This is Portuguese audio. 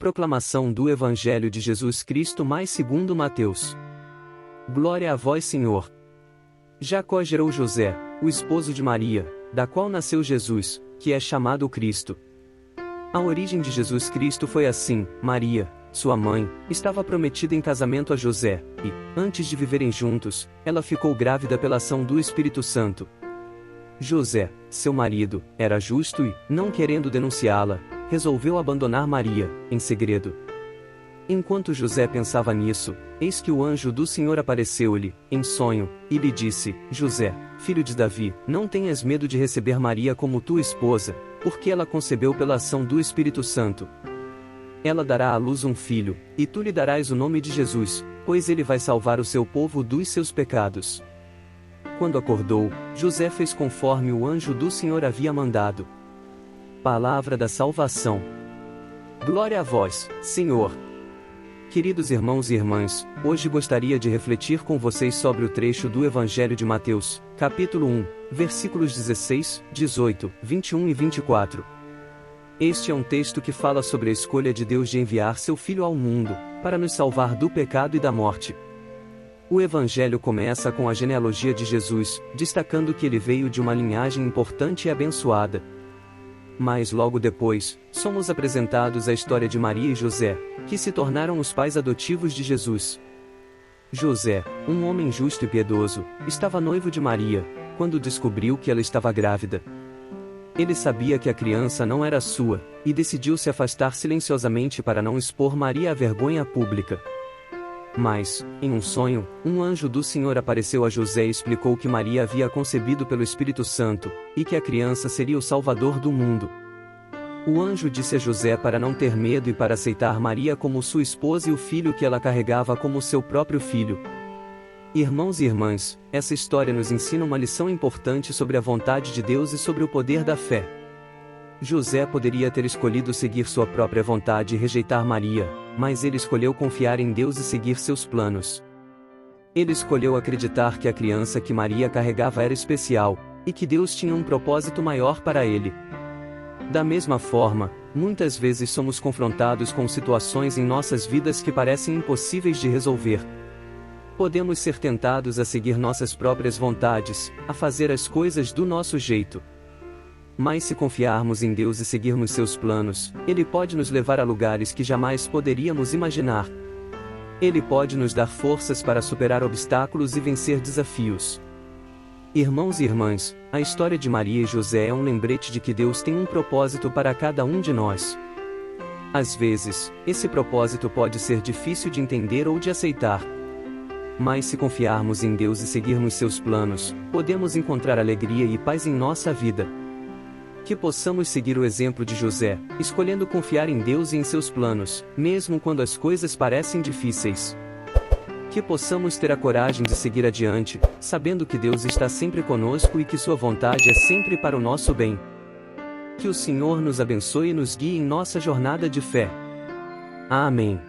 Proclamação do Evangelho de Jesus Cristo mais segundo Mateus. Glória a vós, Senhor. Jacó gerou José, o esposo de Maria, da qual nasceu Jesus, que é chamado o Cristo. A origem de Jesus Cristo foi assim: Maria, sua mãe, estava prometida em casamento a José, e, antes de viverem juntos, ela ficou grávida pela ação do Espírito Santo. José, seu marido, era justo e, não querendo denunciá-la, resolveu abandonar Maria, em segredo. Enquanto José pensava nisso, eis que o anjo do Senhor apareceu-lhe, em sonho, e lhe disse: José, filho de Davi, não tenhas medo de receber Maria como tua esposa, porque ela concebeu pela ação do Espírito Santo. Ela dará à luz um filho, e tu lhe darás o nome de Jesus, pois ele vai salvar o seu povo dos seus pecados. Quando acordou, José fez conforme o anjo do Senhor havia mandado. Palavra da salvação. Glória a vós, Senhor. Queridos irmãos e irmãs, hoje gostaria de refletir com vocês sobre o trecho do Evangelho de Mateus, capítulo 1, versículos 16, 18, 21 e 24. Este é um texto que fala sobre a escolha de Deus de enviar seu Filho ao mundo, para nos salvar do pecado e da morte. O Evangelho começa com a genealogia de Jesus, destacando que ele veio de uma linhagem importante e abençoada. Mas logo depois, somos apresentados a história de Maria e José, que se tornaram os pais adotivos de Jesus. José, um homem justo e piedoso, estava noivo de Maria, quando descobriu que ela estava grávida. Ele sabia que a criança não era sua, e decidiu se afastar silenciosamente para não expor Maria à vergonha pública. Mas, em um sonho, um anjo do Senhor apareceu a José e explicou que Maria havia concebido pelo Espírito Santo, e que a criança seria o Salvador do mundo. O anjo disse a José para não ter medo e para aceitar Maria como sua esposa e o filho que ela carregava como seu próprio filho. Irmãos e irmãs, essa história nos ensina uma lição importante sobre a vontade de Deus e sobre o poder da fé. José poderia ter escolhido seguir sua própria vontade e rejeitar Maria, mas ele escolheu confiar em Deus e seguir seus planos. Ele escolheu acreditar que a criança que Maria carregava era especial, e que Deus tinha um propósito maior para ele. Da mesma forma, muitas vezes somos confrontados com situações em nossas vidas que parecem impossíveis de resolver. Podemos ser tentados a seguir nossas próprias vontades, a fazer as coisas do nosso jeito. Mas se confiarmos em Deus e seguirmos seus planos, Ele pode nos levar a lugares que jamais poderíamos imaginar. Ele pode nos dar forças para superar obstáculos e vencer desafios. Irmãos e irmãs, a história de Maria e José é um lembrete de que Deus tem um propósito para cada um de nós. Às vezes, esse propósito pode ser difícil de entender ou de aceitar. Mas se confiarmos em Deus e seguirmos seus planos, podemos encontrar alegria e paz em nossa vida. Que possamos seguir o exemplo de José, escolhendo confiar em Deus e em seus planos, mesmo quando as coisas parecem difíceis. Que possamos ter a coragem de seguir adiante, sabendo que Deus está sempre conosco e que sua vontade é sempre para o nosso bem. Que o Senhor nos abençoe e nos guie em nossa jornada de fé. Amém.